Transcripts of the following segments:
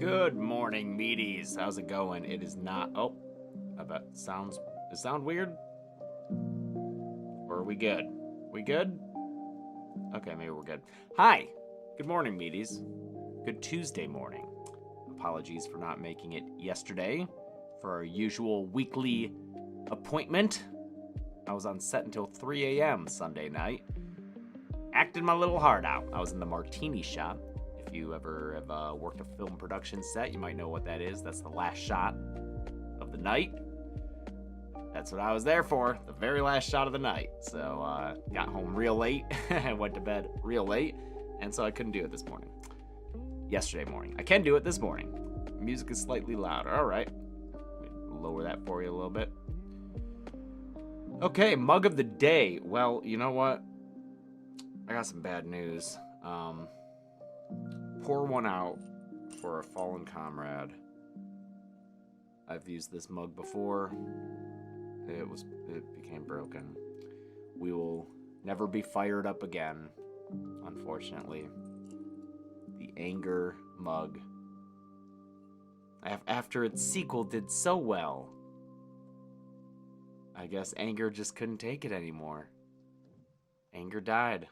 Good morning, meaties. How's it going? It is not. Oh, I bet sounds. Does it sound weird? Or are we good? We good? Okay, maybe we're good. Hi. Good morning, meaties. Good Tuesday morning. Apologies for not making it yesterday for our usual weekly appointment. I was on set until 3 a.m. Sunday night, acting my little heart out. I was in the martini shop. If you ever have worked a film production set, you might know what that is. That's the last shot of the night. That's what I was there for, the very last shot of the night. So got home real late. I went to bed real late, and so I couldn't do it this morning. Yesterday morning. I can do it this morning. Music is slightly louder. All right. Lower that for you a little bit. Okay, mug of the day. Well, you know what? I got some bad news. Pour one out for a fallen comrade. I've used this mug before. It became broken. We will never be fired up again, unfortunately. The Anger mug. After its sequel did so well, I guess Anger just couldn't take it anymore. Anger died.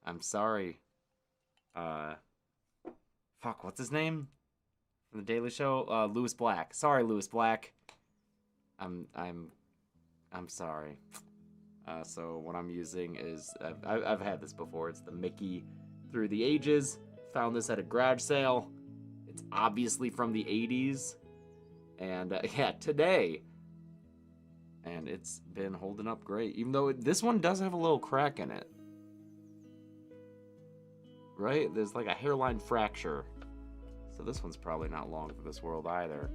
I'm sorry. Fuck, what's his name? From the Daily Show? Louis Black. Sorry, Louis Black. I'm sorry. So what I'm using is I've had this before. It's the Mickey Through the Ages. Found this at a garage sale. It's obviously from the 80s. And yeah, today. And it's been holding up great. Even though this one does have a little crack in it. Right? There's like a hairline fracture. So this one's probably not long for this world either.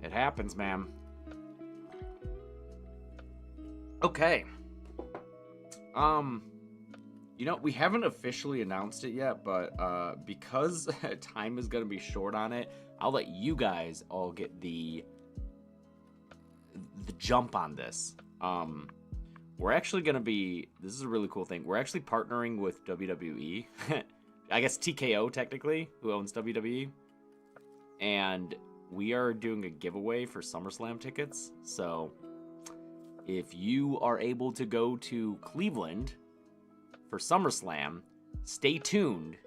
It happens, man. Okay. You know, we haven't officially announced it yet, but because time is gonna be short on it, I'll let you guys all get the jump on this. We're actually gonna be, this is a really cool thing, we're actually partnering with WWE. I guess TKO technically, who owns WWE. And we are doing a giveaway for SummerSlam tickets. So if you are able to go to Cleveland for SummerSlam, stay tuned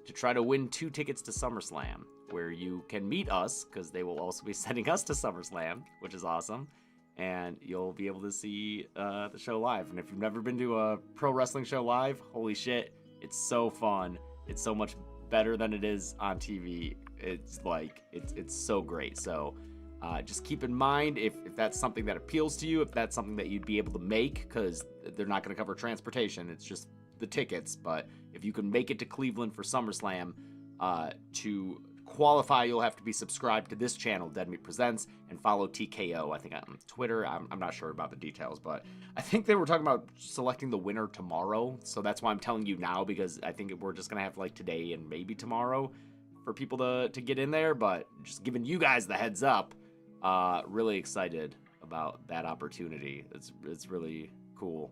to try to win 2 tickets to SummerSlam, where you can meet us, because they will also be sending us to SummerSlam, which is awesome. And you'll be able to see the show live. And if you've never been to a pro wrestling show live, holy shit, it's so fun. It's so much better than it is on TV. It's like, it's so great. So just keep in mind if that's something that appeals to you, if that's something that you'd be able to make, because they're not going to cover transportation. It's just the tickets. But if you can make it to Cleveland for SummerSlam, to qualify, you'll have to be subscribed to this channel, Dead Meat Presents, and follow TKO. I think on Twitter. I'm not sure about the details, but I think they were talking about selecting the winner tomorrow. So that's why I'm telling you now, because I think we're just gonna have like today and maybe tomorrow for people to get in there. But just giving you guys the heads up. Really excited about that opportunity. It's really cool.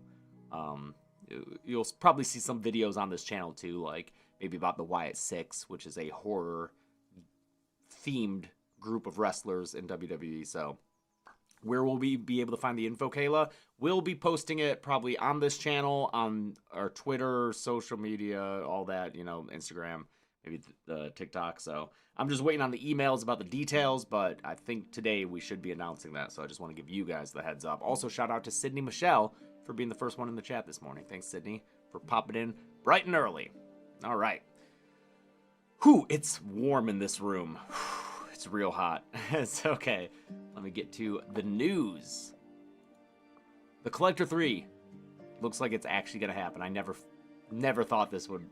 You'll probably see some videos on this channel too, like maybe about the Wyatt Six, which is a horror themed group of wrestlers in WWE. So where will we be able to find the info, Kayla? We'll be posting it probably on this channel, on our Twitter, social media, all that, you know, Instagram, maybe the TikTok. So I'm just waiting on the emails about the details, but I think today we should be announcing that. So I just want to give you guys the heads up. Also, shout out to Sydney Michelle for being the first one in the chat this morning. Thanks, Sydney, for popping in bright and early. All right. Whew, it's warm in this room. It's real hot. It's okay. Let me get to the news. The Collector 3 looks like it's actually going to happen. I never thought this would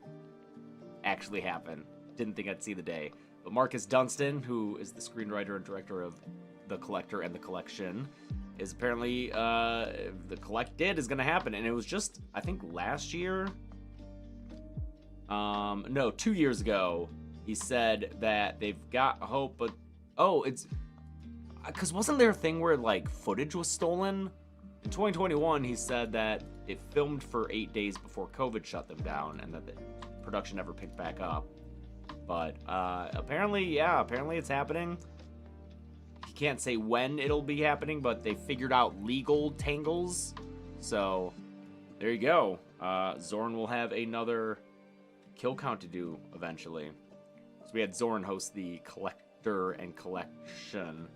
actually happen. Didn't think I'd see the day. But Marcus Dunstan, who is the screenwriter and director of The Collector and The Collection, is apparently The Collected is going to happen. And it was just, I think last year, no, 2 years ago, he said that they've got hope, but it's because wasn't there a thing where like footage was stolen in 2021? He said that it filmed for 8 days before COVID shut them down, and that the production never picked back up. But apparently it's happening. He can't say when it'll be happening, but they figured out legal tangles. So there you go. Zorn will have another kill count to do eventually. So we had Zorn host the Collector and Collection.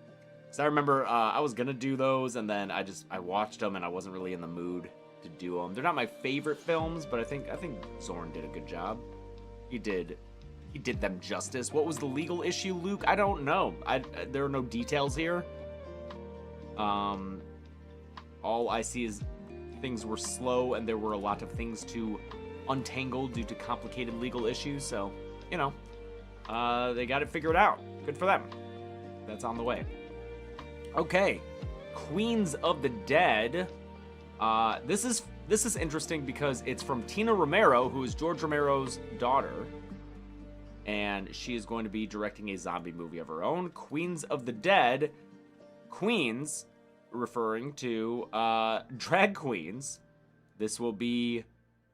So I remember I was gonna do those, and then I watched them, and I wasn't really in the mood to do them. They're not my favorite films, but I think Zorn did a good job. He did them justice. What was the legal issue, Luke? I don't know. There are no details here. All I see is things were slow, and there were a lot of things to untangle due to complicated legal issues. So, you know, they got it figured out. Good for them. That's on the way. Okay, Queens of the Dead. This is interesting because it's from Tina Romero, who is George Romero's daughter, and she is going to be directing a zombie movie of her own. Queens of the Dead. Queens, referring to drag queens. This will be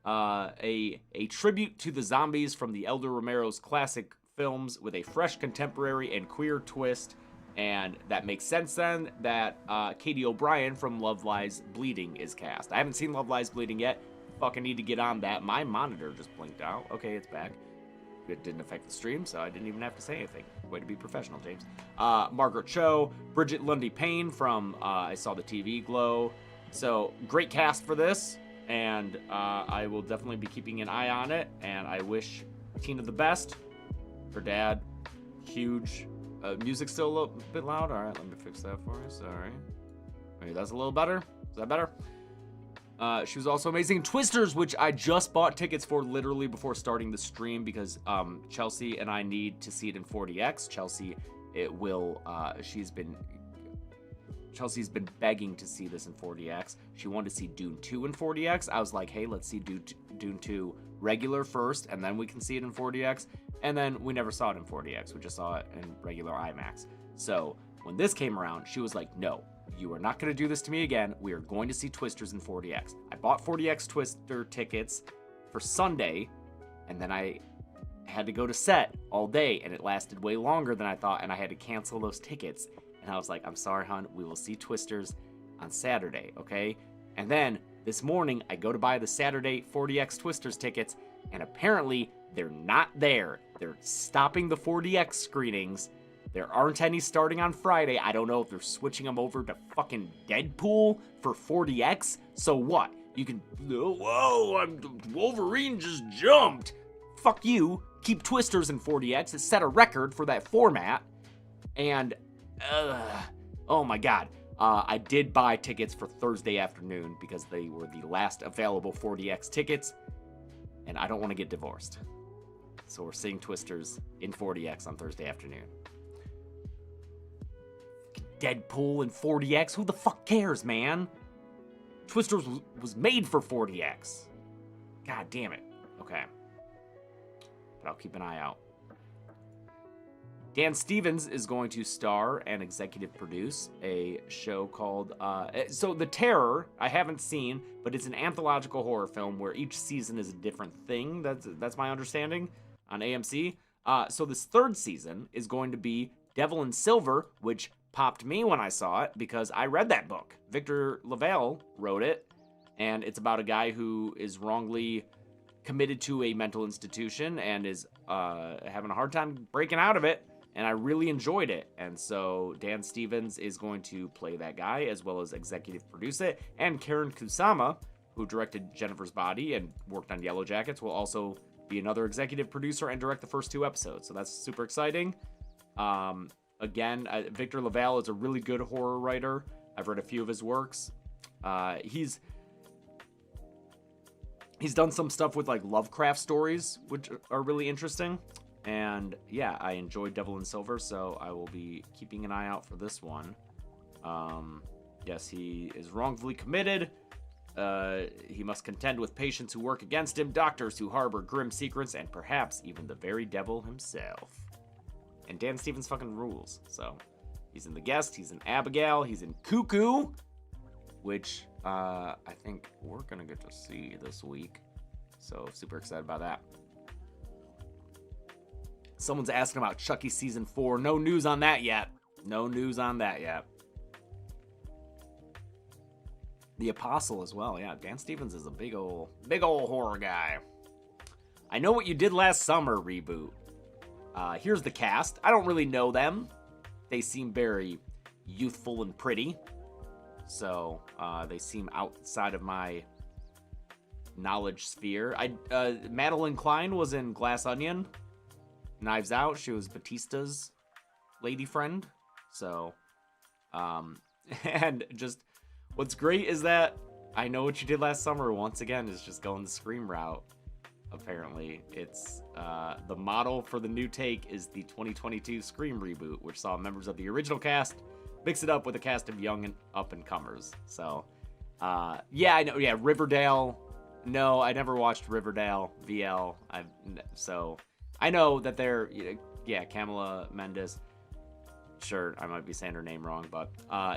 a tribute to the zombies from the elder Romero's classic films with a fresh contemporary and queer twist. And that makes sense then that Katie O'Brien from Love Lies Bleeding is cast. I haven't seen Love Lies Bleeding yet. Fucking need to get on that. My monitor just blinked out. Okay, it's back. It didn't affect the stream, so I didn't even have to say anything. Way to be professional, James. Margaret Cho, Bridget Lundy Payne from I Saw the TV Glow. So, great cast for this, and I will definitely be keeping an eye on it, and I wish Tina the best. Her dad, huge. Music's still a little bit loud. All right, let me fix that for you. Sorry. Maybe that's a little better. Is that better? She was also amazing in Twisters, which I just bought tickets for literally before starting the stream because Chelsea and I need to see it in 4DX. Chelsea's been begging to see this in 4DX. She wanted to see Dune 2 in 4DX. I was like, hey, let's see Dune 2 regular first, and then we can see it in 4DX. And then we never saw it in 4DX. We just saw it in regular IMAX. So when this came around, she was like, no, you are not going to do this to me again. We are going to see Twisters in 4DX. I bought 4DX Twister tickets for Sunday, and then I had to go to set all day, and it lasted way longer than I thought, and I had to cancel those tickets. And I was like, I'm sorry, hon, we will see Twisters on Saturday, okay? And then this morning, I go to buy the Saturday 4DX Twisters tickets, and apparently they're not there. They're stopping the 4DX screenings. There aren't any starting on Friday. I don't know if they're switching them over to fucking Deadpool for 4DX. So what? You can, whoa, Wolverine just jumped. Fuck you. Keep Twisters in 4DX. It set a record for that format. And, oh my God. I did buy tickets for Thursday afternoon because they were the last available 4DX tickets. And I don't want to get divorced. So we're seeing Twisters in 4DX on Thursday afternoon. Deadpool in 4DX? Who the fuck cares, man? Twisters was made for 4DX. God damn it. Okay. But I'll keep an eye out. Dan Stevens is going to star and executive produce a show called, so The Terror, I haven't seen, but it's an anthological horror film where each season is a different thing. That's my understanding on AMC. So this third season is going to be Devil in Silver, which popped me when I saw it because I read that book. Victor LaValle wrote it, and it's about a guy who is wrongly committed to a mental institution and is having a hard time breaking out of it. And I really enjoyed it. And so Dan Stevens is going to play that guy as well as executive produce it. And Karen Kusama, who directed Jennifer's Body and worked on Yellow Jackets, will also be another executive producer and direct the first 2 episodes. So that's super exciting. Again, Victor LaValle is a really good horror writer. I've read a few of his works. He's done some stuff with like Lovecraft stories, which are really interesting. And yeah, I enjoyed Devil in Silver, so I will be keeping an eye out for this one. Yes, he is wrongfully committed. He must contend with patients who work against him, doctors who harbor grim secrets, and perhaps even the very devil himself. And Dan Stevens fucking rules. So he's in The Guest, he's in Abigail, he's in Cuckoo, which I think we're gonna get to see this week. So super excited about that. Someone's asking about Chucky Season 4. No news on that yet. No news on that yet. The Apostle as well. Yeah, Dan Stevens is a big old horror guy. I Know What You Did Last Summer reboot. Here's the cast. I don't really know them. They seem very youthful and pretty. So, they seem outside of my knowledge sphere. Madeline Klein was in Glass Onion. Knives Out. She was Batista's lady friend. So, and just what's great is that I Know What You Did Last Summer once again is just going the Scream route. Apparently, it's the model for the new take is the 2022 Scream reboot, which saw members of the original cast mix it up with a cast of young and up-and-comers. So, yeah, I know. Yeah, Riverdale. No, I never watched Riverdale. VL. So I know that they're, yeah, Kamala Mendes. Sure, I might be saying her name wrong, but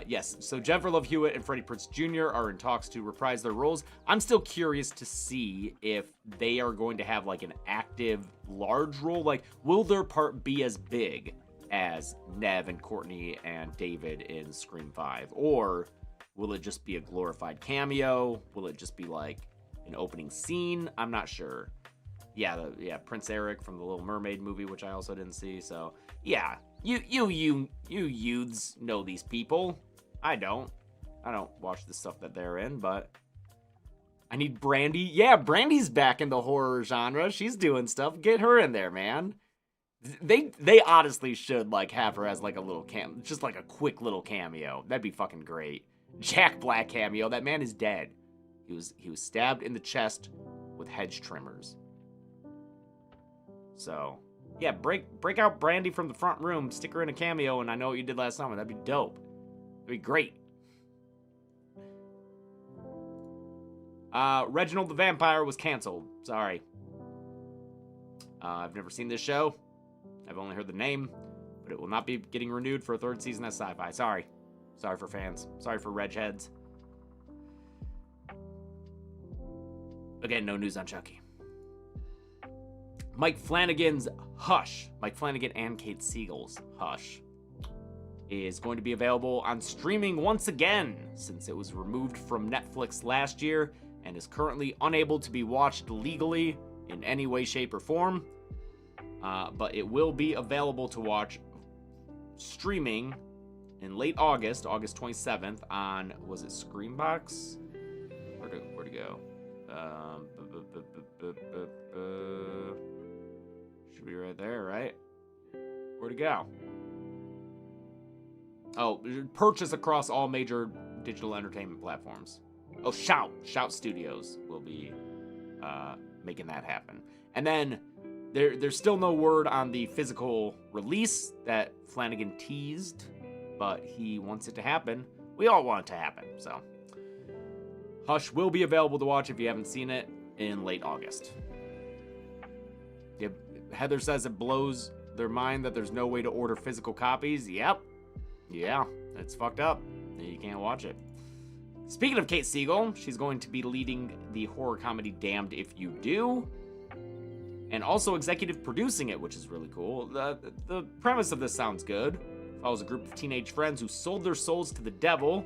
yes. So Jennifer Love Hewitt and Freddie Prinze Jr. are in talks to reprise their roles. I'm still curious to see if they are going to have like an active, large role. Like, will their part be as big as Nev and Courtney and David in Scream 5? Or will it just be a glorified cameo? Will it just be like an opening scene? I'm not sure. Yeah, Prince Eric from the Little Mermaid movie, which I also didn't see. So yeah, you youths know these people. I don't watch the stuff that they're in, but I need Brandy. Yeah, Brandy's back in the horror genre. She's doing stuff. Get her in there, man. They honestly should like have her as like a little just like a quick little cameo. That'd be fucking great. Jack Black cameo. That man is dead. He was stabbed in the chest with hedge trimmers. So, yeah, break out Brandy from the front room, stick her in a cameo, and I Know What You Did Last Summer. That'd be dope. That'd be great. Reginald the Vampire was canceled. Sorry. I've never seen this show. I've only heard the name, but it will not be getting renewed for a third season at Sci-Fi. Sorry. Sorry for fans. Sorry for Reg heads. Again, no news on Chucky. Mike Flanagan's Hush, Mike Flanagan and Kate Siegel's Hush, is going to be available on streaming once again since it was removed from Netflix last year and is currently unable to be watched legally in any way, shape, or form. But it will be available to watch streaming in late August 27th on, was it Screambox? Where'd it go? Should be right there, right? Where'd it go? Oh, purchase across all major digital entertainment platforms. Oh, Shout Studios will be making that happen. And then there's still no word on the physical release that Flanagan teased, but he wants it to happen. We all want it to happen, so. Hush will be available to watch if you haven't seen it in late August. Heather says it blows their mind that there's no way to order physical copies. Yep. Yeah, it's fucked up. You can't watch it. Speaking of Kate Siegel, she's going to be leading the horror comedy Damned If You Do, and also executive producing it, which is really cool. The premise of this sounds good. Follows a group of teenage friends who sold their souls to the devil,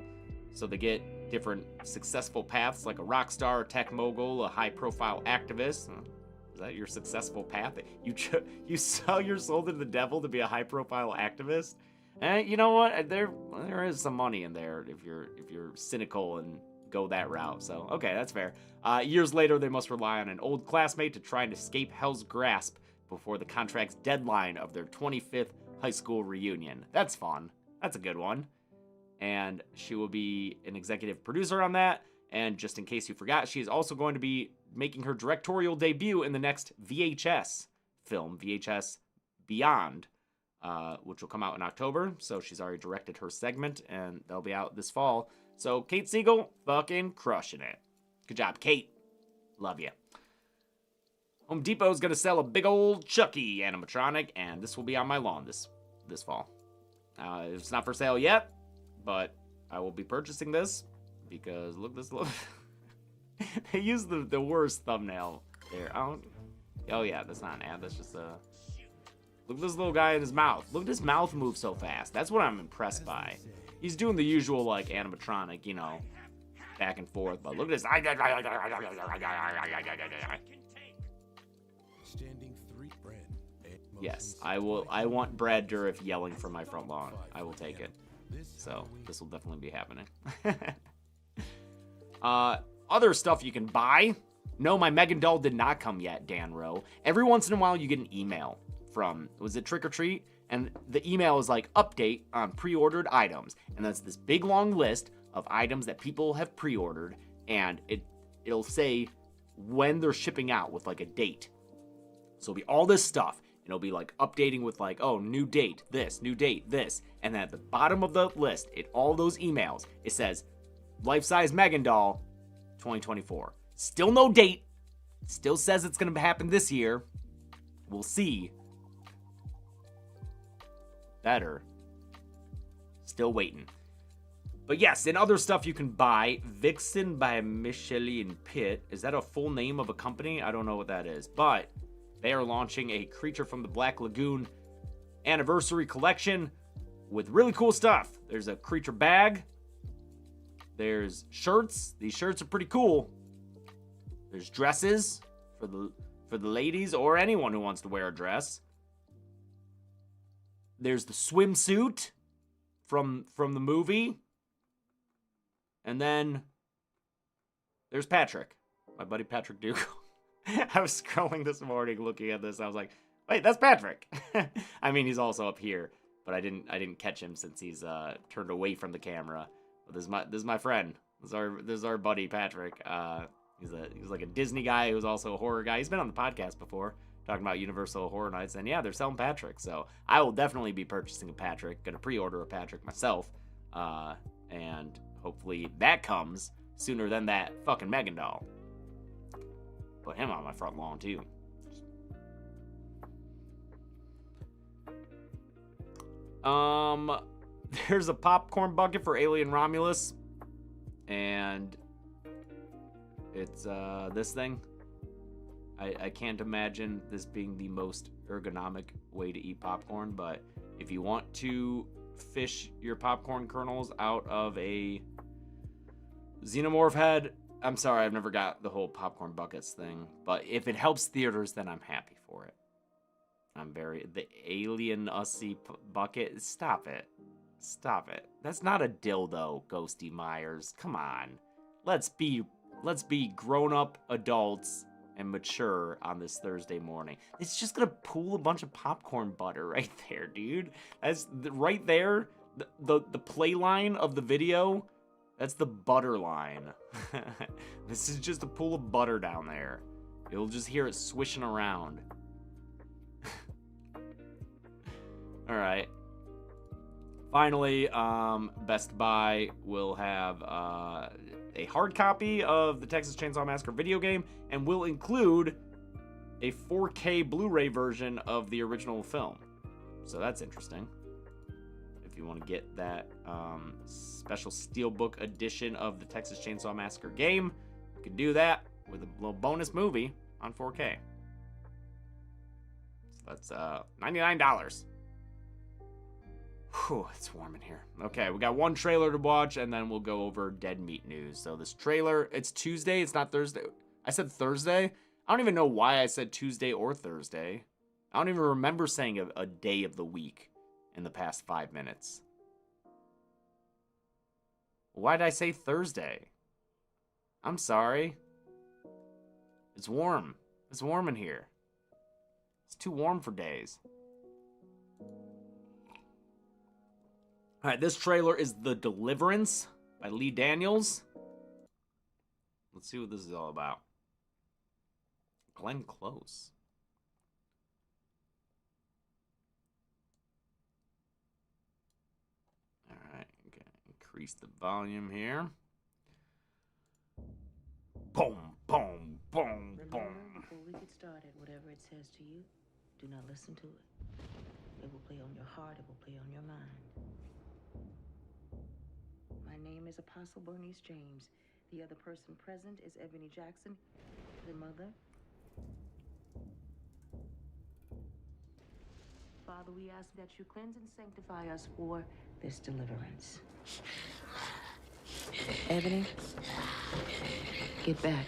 so they get different successful paths, like a rock star, a tech mogul, a high-profile activist. Is that your successful path? You sell your soul to the devil to be a high-profile activist? And you know what? There is some money in there if you're cynical and go that route. So okay, that's fair. Years later, they must rely on an old classmate to try and escape hell's grasp before the contract's deadline of their 25th high school reunion. That's fun. That's a good one. And she will be an executive producer on that. And just in case you forgot, she is also going to be making her directorial debut in the next VHS film, VHS Beyond, which will come out in October. So she's already directed her segment, and they'll be out this fall. So Kate Siegel, fucking crushing it. Good job, Kate. Love you. Home Depot is going to sell a big old Chucky animatronic, and this will be on my lawn this fall. It's not for sale yet, but I will be purchasing this because look. They used the worst thumbnail there. Oh yeah, that's not an ad. That's just a Look at this little guy in his mouth. Look at his mouth move so fast. That's what I'm impressed by. He's doing the usual, like, animatronic, you know, back and forth. But look at this. Yes, I will. I want Brad Dourif yelling from my front lawn. I will take it. So this will definitely be happening. Other stuff you can buy. No, my Megan doll did not come yet, Dan Rowe. Every once in a while you get an email from, was it Trick or Treat? And the email is like, update on pre-ordered items. And that's this big long list of items that people have pre-ordered. And it'll say when they're shipping out with like a date. So it'll be all this stuff. And it'll be like updating with like, oh, new date, this, new date, this. And then at the bottom of the list, all those emails, it says, life-size Megan doll, 2024. Still no date. Still says it's going to happen this year. We'll see. Better. Still waiting. But yes, in other stuff you can buy, Vixen by Micheline Pitt. Is that a full name of a company? I don't know what that is. But they are launching a Creature from the Black Lagoon anniversary collection with really cool stuff. There's a creature bag. There's shirts. These shirts are pretty cool. There's dresses for the ladies or anyone who wants to wear a dress. There's the swimsuit from the movie. And then there's Patrick, my buddy Patrick Duke. I was scrolling this morning looking at this. I was like, wait, that's Patrick. I mean, he's also up here, but I didn't catch him since he's turned away from the camera. But this is my friend. This is our buddy Patrick. He's like a Disney guy who's also a horror guy. He's been on the podcast before, talking about Universal Horror Nights. And yeah, they're selling Patrick. So I will definitely be purchasing a Patrick. Gonna pre-order a Patrick myself. And hopefully that comes sooner than that fucking Megan doll. Put him on my front lawn too. There's a popcorn bucket for Alien Romulus. And it's this thing. I can't imagine this being the most ergonomic way to eat popcorn, but if you want to fish your popcorn kernels out of a xenomorph head, I'm sorry, I've never got the whole popcorn buckets thing, but if it helps theaters, then I'm happy for it. The alien ussy bucket, stop it. Stop it. That's not a dildo, Ghosty Myers. Come on. Let's be grown-up adults and mature on this Thursday morning. It's just gonna pool a bunch of popcorn butter right there, dude. That's right there. The play line of the video, that's the butter line. This is just a pool of butter down there. You'll just hear it swishing around. All right. Finally, Best Buy will have a hard copy of the Texas Chainsaw Massacre video game and will include a 4K Blu-ray version of the original film. So that's interesting. If you want to get that special Steelbook edition of the Texas Chainsaw Massacre game, you can do that with a little bonus movie on 4K. So that's $99. Whew, it's warm in here. Okay, we got one trailer to watch, and then we'll go over Dead Meat news. So this trailer, it's Tuesday, it's not Thursday. I said Thursday? I don't even know why I said Tuesday or Thursday. I don't even remember saying a day of the week in the past 5 minutes. Why did I say Thursday? I'm sorry. It's warm. It's warm in here. It's too warm for days. All right, this trailer is The Deliverance by Lee Daniels. Let's see what this is all about. Glenn Close. All right, okay. Increase the volume here. Boom, boom, boom, boom. Before we get started, whatever it says to you, do not listen to it. It will play on your heart, it will play on your mind. My name is Apostle Bernice James. The other person present is Ebony Jackson, the mother. Father, we ask that you cleanse and sanctify us for this deliverance. Ebony, get back.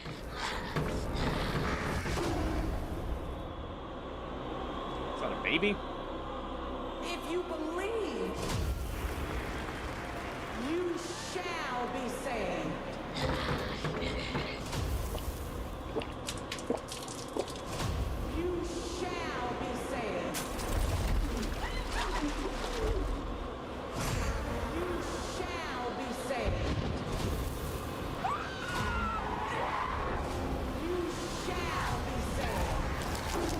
Is that a baby? If you believe, you shall be saved. You shall be saved. You shall be saved. You shall be saved.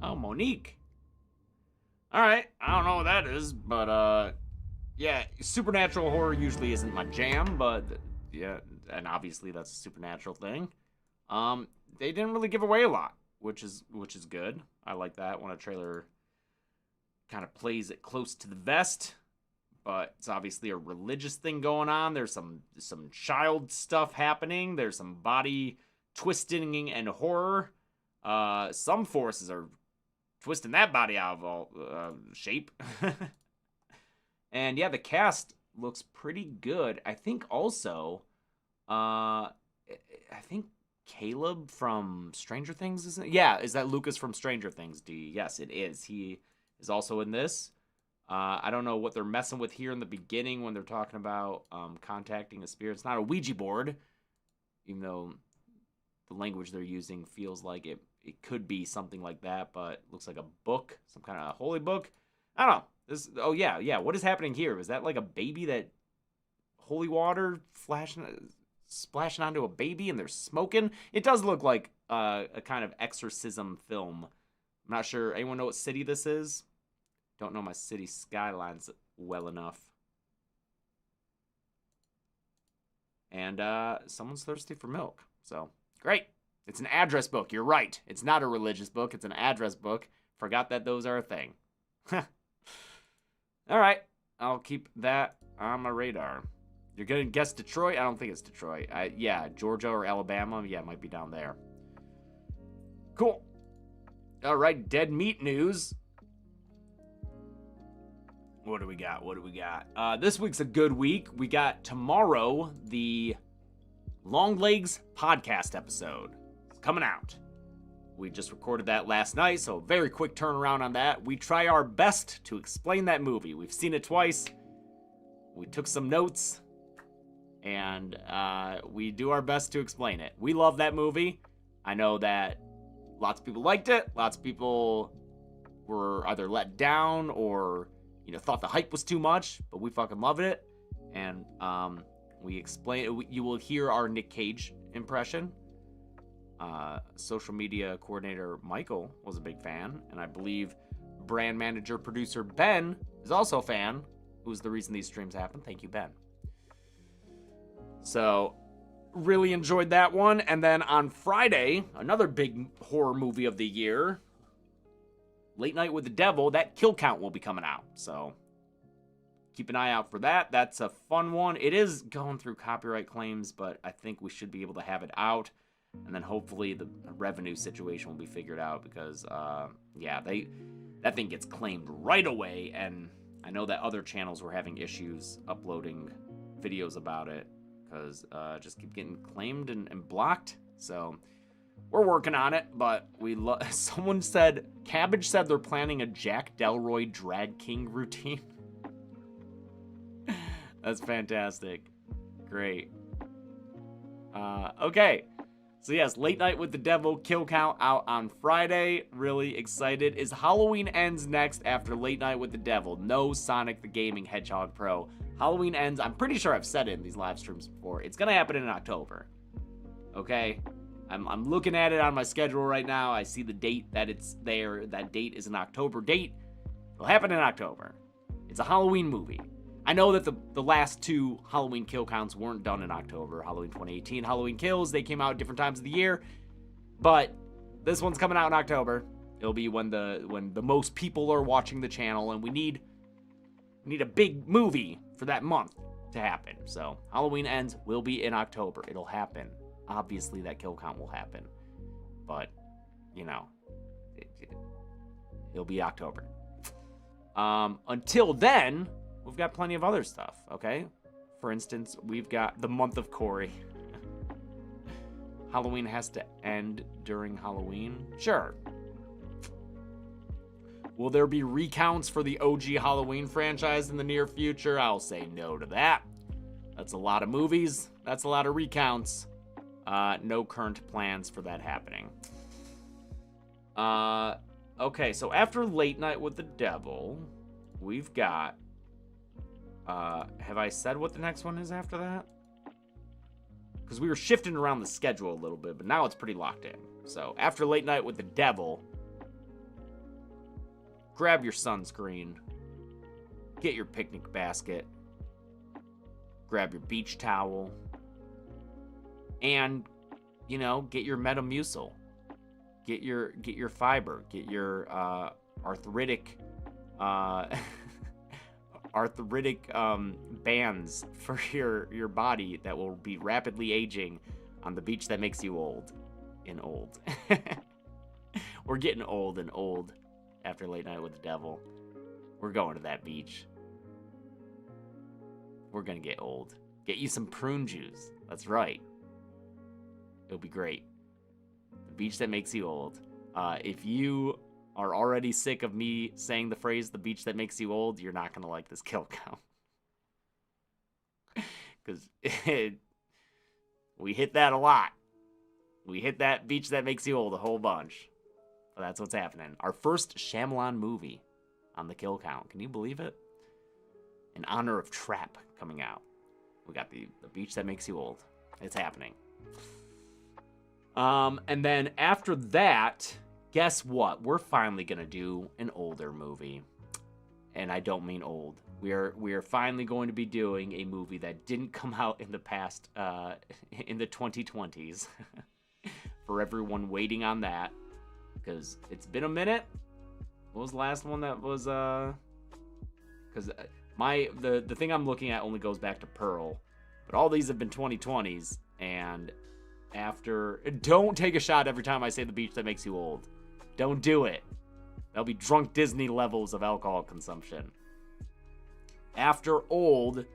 Oh, Monique. All right, I don't know what that is, but yeah, supernatural horror usually isn't my jam, but yeah, and obviously that's a supernatural thing. They didn't really give away a lot, which is good. I like that when a trailer kind of plays it close to the vest, but it's obviously a religious thing going on. There's some child stuff happening. There's some body twisting and horror. Some forces are twisting that body out of all shape. And yeah, the cast looks pretty good. I think also, I think Caleb from Stranger Things, isn't it? Yeah, is that Lucas from Stranger Things, D? Yes, it is. He is also in this. I don't know what they're messing with here in the beginning when they're talking about contacting a spirit. It's not a Ouija board, even though the language they're using feels like it could be something like that, but looks like a book, some kind of holy book. I don't know. Oh yeah. What is happening here? Is that like a baby that holy water splashing onto a baby and they're smoking? It does look like a kind of exorcism film. I'm not sure. Anyone know what city this is? Don't know my city skylines well enough. And someone's thirsty for milk. So, great. It's an address book. You're right. It's not a religious book. It's an address book. Forgot that those are a thing. All right. I'll keep that on my radar. You're going to guess Detroit? I don't think it's Detroit. Yeah, Georgia or Alabama. Yeah, it might be down there. Cool. All right, dead meat news. What do we got? This week's a good week. We got tomorrow the Long Legs podcast episode. It's coming out. We just recorded that last night, so very quick turnaround on that. We try our best to explain that movie. We've seen it twice. We took some notes, and we do our best to explain it. We love that movie. I know that lots of people liked it. Lots of people were either let down or, thought the hype was too much, but we fucking love it. And we explain. You will hear our Nick Cage impression. Social media coordinator Michael was a big fan, and I believe brand manager producer Ben is also a fan, who's the reason these streams happen. Thank you, Ben. So really enjoyed that one. And then on Friday, another big horror movie of the year, Late Night with the Devil. That kill count will be coming out, so keep an eye out for that. That's a fun one. It is going through copyright claims, but I think we should be able to have it out. And then hopefully the revenue situation will be figured out because, that thing gets claimed right away. And I know that other channels were having issues uploading videos about it because just keep getting claimed and blocked. So we're working on it, but someone said, Cabbage said they're planning a Jack Delroy Drag King routine. That's fantastic. Great. Okay. So yes, Late Night with the Devil, kill count out on Friday. Really excited. Is Halloween Ends next after Late Night with the Devil? No Sonic the Gaming Hedgehog Pro. Halloween Ends, I'm pretty sure I've said it in these live streams before. It's gonna happen in October. Okay? I'm looking at it on my schedule right now. I see the date that it's there. That date is an October date. It'll happen in October. It's a Halloween movie. I know that the last two Halloween kill counts weren't done in October. Halloween 2018, Halloween Kills, they came out at different times of the year. But this one's coming out in October. It'll be when the most people are watching the channel, and we need a big movie for that month to happen. So Halloween Ends will be in October. It'll happen. Obviously that kill count will happen. but, you know, it'll be October. Until then, we've got plenty of other stuff, okay? For instance, we've got the month of Corey. Halloween has to end during Halloween? Sure. Will there be recounts for the OG Halloween franchise in the near future? I'll say no to that. That's a lot of movies. That's a lot of recounts. No current plans for that happening. Okay, so after Late Night with the Devil, we've got... have I said what the next one is after that? Because we were shifting around the schedule a little bit, but now it's pretty locked in. So after Late Night with the Devil, grab your sunscreen, get your picnic basket, grab your beach towel, and, you know, get your Metamucil. Get your fiber, get your arthritic bands for your body that will be rapidly aging on the beach that makes you old. We're getting old and old after Late Night with the Devil. We're going to that beach. We're gonna get old. Get you some prune juice. That's right. It'll be great. The beach that makes you old. If you are already sick of me saying the phrase, the beach that makes you old, you're not going to like this kill count. Because we hit that a lot. We hit that beach that makes you old a whole bunch. But that's what's happening. Our first Shyamalan movie on the kill count. Can you believe it? In honor of Trap coming out. We got the beach that makes you old. It's happening. And then after that, guess what? We're finally gonna do an older movie. And I don't mean old. We are finally going to be doing a movie that didn't come out in the past, in the 2020s. For everyone waiting on that. Because it's been a minute. What was the last one that was, because the thing I'm looking at only goes back to Pearl. But all these have been 2020s, and don't take a shot every time I say the beach that makes you old. Don't do it. That'll be drunk Disney levels of alcohol consumption. After Old,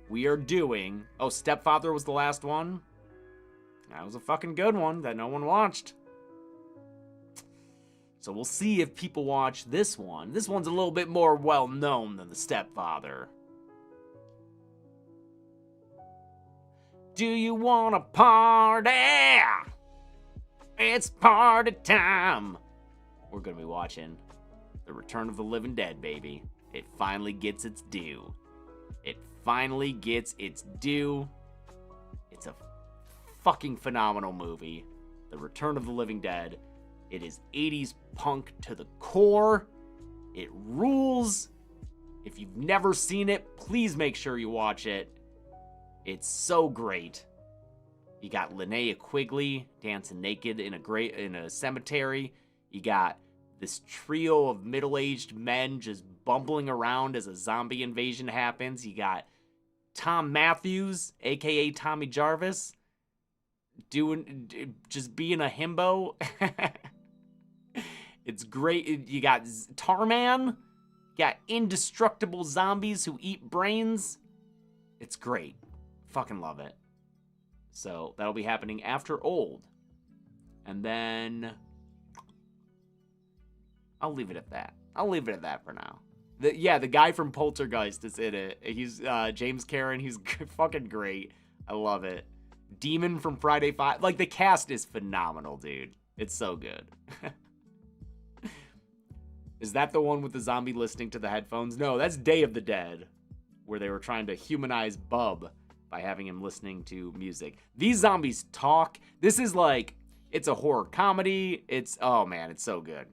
we are doing... Oh, Stepfather was the last one? That was a fucking good one that no one watched. So we'll see if people watch this one. This one's a little bit more well-known than The Stepfather. Do you want a party? It's party time. We're going to be watching The Return of the Living Dead, baby. It finally gets its due. It finally gets its due. It's a fucking phenomenal movie. The Return of the Living Dead. It is 80s punk to the core. It rules. If you've never seen it, please make sure you watch it. It's so great. You got Linnea Quigley dancing naked in a cemetery. You got this trio of middle-aged men just bumbling around as a zombie invasion happens. You got Tom Matthews, aka Tommy Jarvis, just being a himbo. It's great. You got Tarman. You got indestructible zombies who eat brains. It's great. Fucking love it. So that'll be happening after Old. And then I'll leave it at that. I'll leave it at that for now. The guy from Poltergeist is in it. He's James Karen. He's fucking great. I love it. Demon from Friday 5. Like, the cast is phenomenal, dude. It's so good. Is that the one with the zombie listening to the headphones? No, that's Day of the Dead, where they were trying to humanize Bub by having him listening to music. These zombies talk. This is like, it's a horror comedy. It's, oh man, it's so good.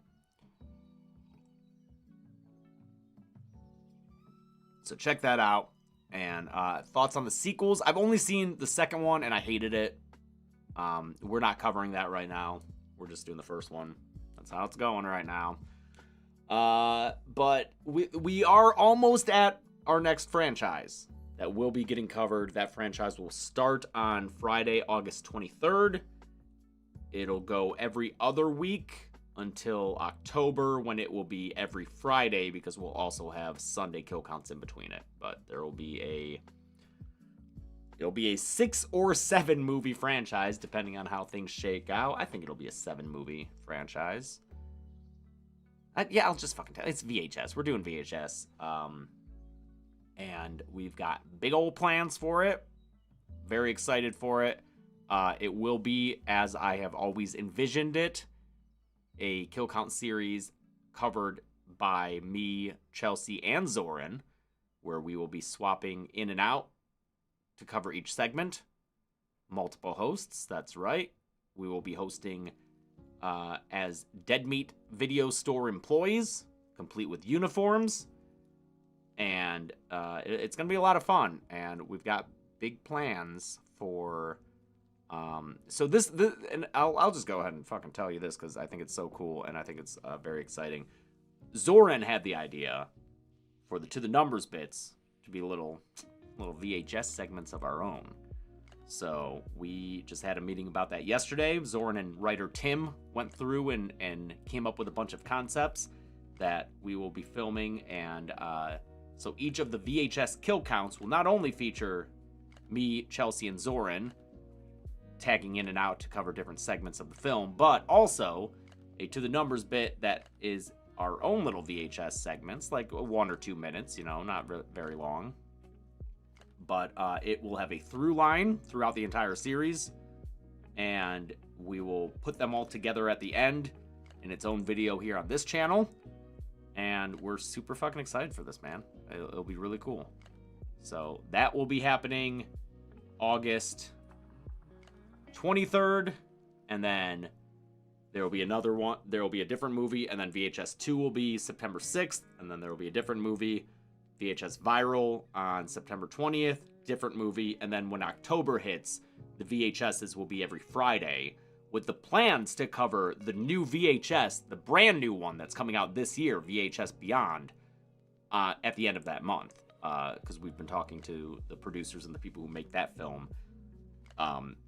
So check that out. And thoughts on the sequels. I've only seen the second one and I hated it. We're not covering that right now. We're just doing the first one. That's how it's going right now. But we are almost at our next franchise that will be getting covered. That franchise will start on Friday, August 23rd. It'll go every other week until October, when it will be every Friday, because we'll also have Sunday kill counts in between it. But it'll be a 6 or 7 movie franchise, depending on how things shake out. I think it'll be a 7 movie franchise. Yeah, I'll just fucking tell you. It's VHS. We're doing VHS. And we've got big old plans for it. Very excited for it. It will be, as I have always envisioned it, a kill count series covered by me, Chelsea, and Zoran, where we will be swapping in and out to cover each segment. Multiple hosts, that's right. We will be hosting as Dead Meat Video Store employees, complete with uniforms. And it's going to be a lot of fun. And we've got big plans for... So this and I'll just go ahead and fucking tell you this, because I think it's so cool, and I think it's very exciting. Zoran had the idea for the To The Numbers bits to be little VHS segments of our own. So we just had a meeting about that yesterday. Zoran and writer Tim went through and came up with a bunch of concepts that we will be filming. And so each of the VHS kill counts will not only feature me, Chelsea, and Zoran tagging in and out to cover different segments of the film, but also a To The Numbers bit that is our own little VHS segments, like 1 or 2 minutes, not very long. But it will have a through line throughout the entire series, and we will put them all together at the end in its own video here on this channel. And we're super fucking excited for this, man. It'll be really cool. So that will be happening August 23rd, and then there will be another one. There will be a different movie, and then VHS 2 will be September 6th, and then there will be a different movie, VHS Viral, on September 20th, different movie, and then when October hits, the VHSs will be every Friday, with the plans to cover the new VHS, the brand new one that's coming out this year, VHS Beyond, at the end of that month, because we've been talking to the producers and the people who make that film.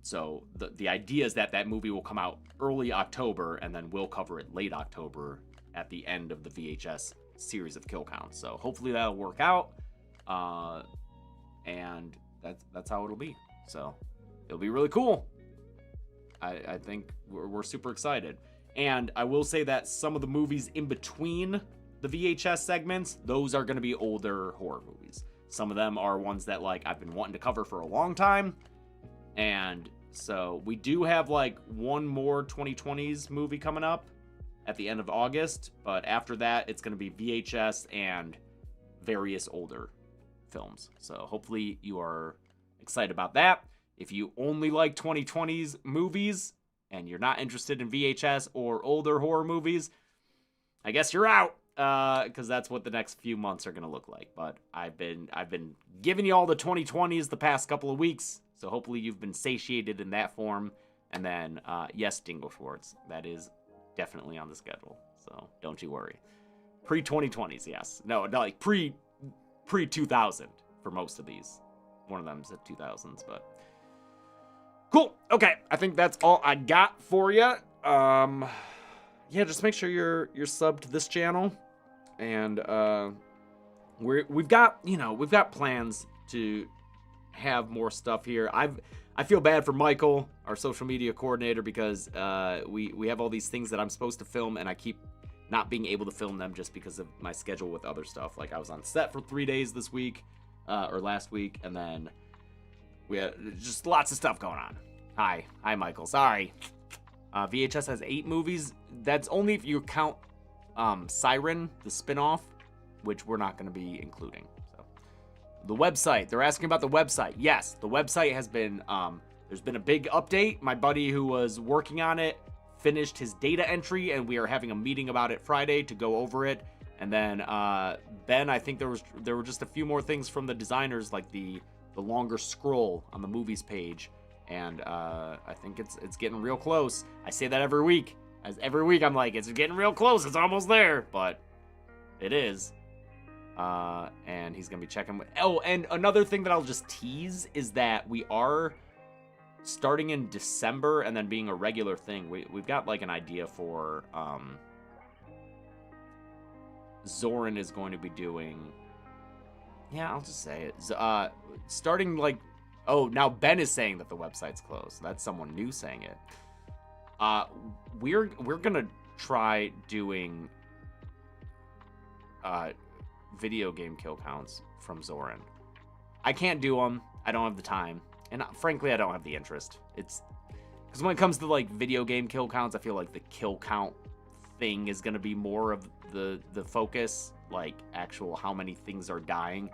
So the idea is that movie will come out early October, and then we'll cover it late October at the end of the VHS series of kill counts. So hopefully that'll work out, and that's how it'll be. So it'll be really cool. I think we're super excited. And I will say that some of the movies in between the VHS segments, those are going to be older horror movies. Some of them are ones that I've been wanting to cover for a long time. And so we do have one more 2020s movie coming up at the end of August, but after that it's going to be VHS and various older films. So hopefully you are excited about that. If you only like 2020s movies and you're not interested in VHS or older horror movies, I guess you're out, because that's what the next few months are going to look like. But I've been giving you all the 2020s the past couple of weeks, so hopefully you've been satiated in that form. And then, yes, Dingle Schwartz, that is definitely on the schedule, so don't you worry. Pre-2020s, yes. No, pre-2000 for most of these. One of them's at 2000s, but... Cool. Okay, I think that's all I got for you. Yeah, just make sure you're subbed to this channel, and we've got plans to have more stuff here. I feel bad for Michael, our social media coordinator, because we have all these things that I'm supposed to film, and I keep not being able to film them just because of my schedule with other stuff. I was on set for 3 days this week, or last week, and then we had just lots of stuff going on. Hi, Michael. Sorry. VHS has 8 movies. That's only if you count Siren, the spinoff, which we're not going to be including. So, the website. They're asking about the website. Yes, the website has been. There's been a big update. My buddy who was working on it finished his data entry, and we are having a meeting about it Friday to go over it. And then Ben, I think there were just a few more things from the designers, like the longer scroll on the movies page. And I think it's getting real close. I say that every week. Every week I'm like, it's getting real close. It's almost there. But it is. And he's going to be checking. Oh, and another thing that I'll just tease is that we are starting in December and then being a regular thing. We've got like an idea for Zoran is going to be doing. Yeah, I'll just say it. Starting like, oh, now Ben is saying that the website's closed. That's someone new saying it. We're gonna try doing video game kill counts from Zoran. I can't do them. I don't have the time, and frankly, I don't have the interest. It's because when it comes to like video game kill counts, I feel like the kill count thing is gonna be more of the focus, like actual how many things are dying.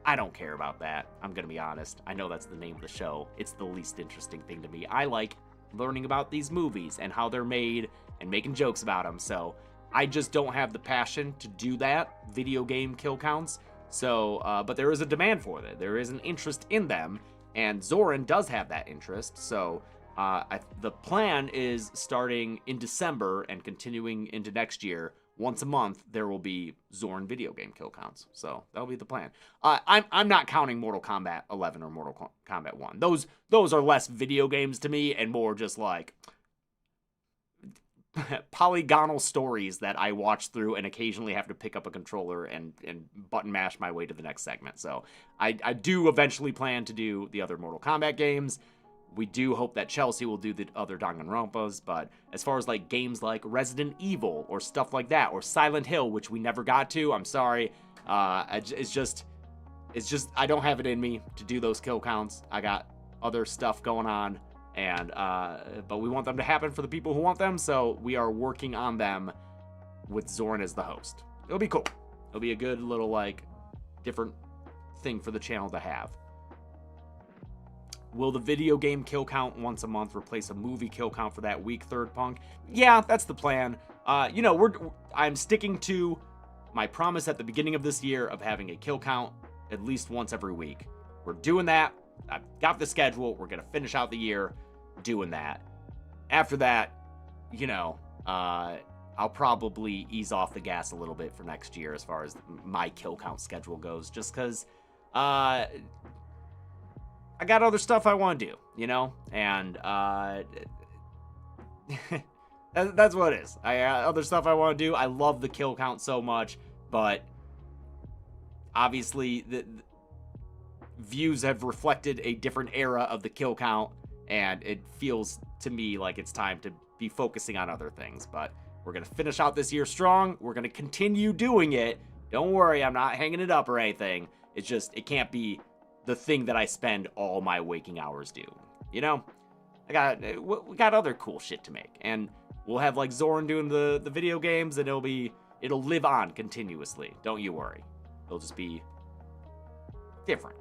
I don't care about that. I'm gonna be honest. I know that's the name of the show. It's the least interesting thing to me. I like learning about these movies and how they're made and making jokes about them. So I just don't have the passion to do that, video game kill counts. So, but there is a demand for it. There is an interest in them, and Zoran does have that interest. So the plan is starting in December and continuing into next year. Once a month, there will be Zoran video game kill counts. So that'll be the plan. I'm not counting Mortal Kombat 11 or Mortal Kombat 1. Those are less video games to me and more just like polygonal stories that I watch through and occasionally have to pick up a controller and button mash my way to the next segment. So I do eventually plan to do the other Mortal Kombat games. We do hope that Chelsea will do the other Danganronpas, but as far as like games like Resident Evil or stuff like that, or Silent Hill, which we never got to, I'm sorry. It's just I don't have it in me to do those kill counts. I got other stuff going on, and but we want them to happen for the people who want them, so we are working on them with Zoran as the host. It'll be cool. It'll be a good little like different thing for the channel to have. Will the video game kill count once a month replace a movie kill count for that week, Third Punk? Yeah, that's the plan. I'm sticking to my promise at the beginning of this year of having a kill count at least once every week. We're doing that. I've got the schedule. We're going to finish out the year doing that. After that, I'll probably ease off the gas a little bit for next year as far as my kill count schedule goes, just because I got other stuff I want to do, and that's what it is. I got other stuff I want to do. I love the kill count so much, but obviously the views have reflected a different era of the kill count, and it feels to me like it's time to be focusing on other things. But we're going to finish out this year strong. We're going to continue doing it. Don't worry, I'm not hanging it up or anything. It's just, it can't be the thing that I spend all my waking hours doing. We got other cool shit to make, and we'll have like Zoran doing the video games, and it'll live on continuously. Don't you worry. It'll just be different.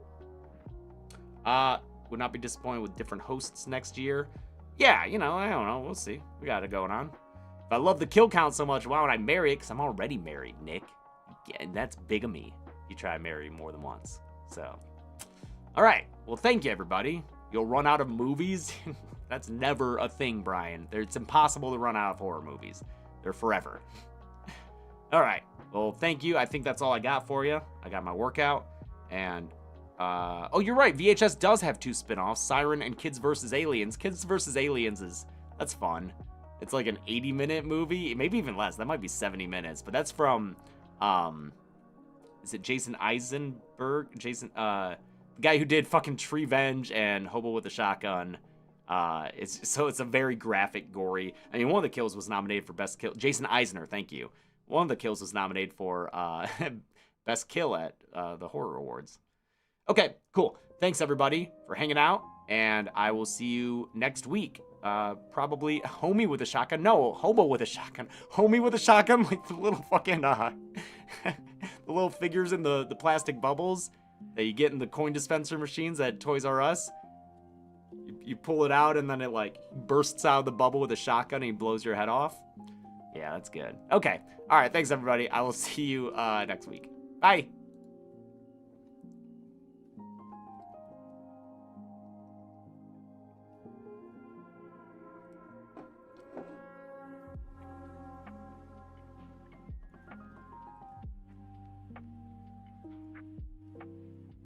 Would not be disappointed with different hosts next year. Yeah, I don't know. We'll see. We got it going on. If I love the kill count so much, why would I marry it? Because I'm already married, Nick. Yeah, and that's bigamy. You try to marry more than once. So, all right. Well, thank you, everybody. You'll run out of movies. That's never a thing, Brian. It's impossible to run out of horror movies. They're forever. All right. Well, thank you. I think that's all I got for you. I got my workout. And, oh, you're right. VHS does have 2 spin-offs, Siren and Kids vs. Aliens. Kids vs. Aliens that's fun. It's like an 80-minute movie. Maybe even less. That might be 70 minutes. But that's from, is it Jason Eisenberg? The guy who did fucking Treevenge and Hobo with a Shotgun. It's a very graphic, gory. I mean, one of the kills was nominated for Best Kill. Jason Eisner, thank you. One of the kills was nominated for Best Kill at the Horror Awards. Okay, cool. Thanks, everybody, for hanging out, and I will see you next week. Probably Homie with a Shotgun. No, Hobo with a Shotgun. Homie with a Shotgun, like the little fucking, the little figures in the plastic bubbles that you get in the coin dispenser machines at Toys R Us. You pull it out, and then it, like, bursts out of the bubble with a shotgun, and he blows your head off. Yeah, that's good. Okay. All right, thanks, everybody. I will see you next week. Bye.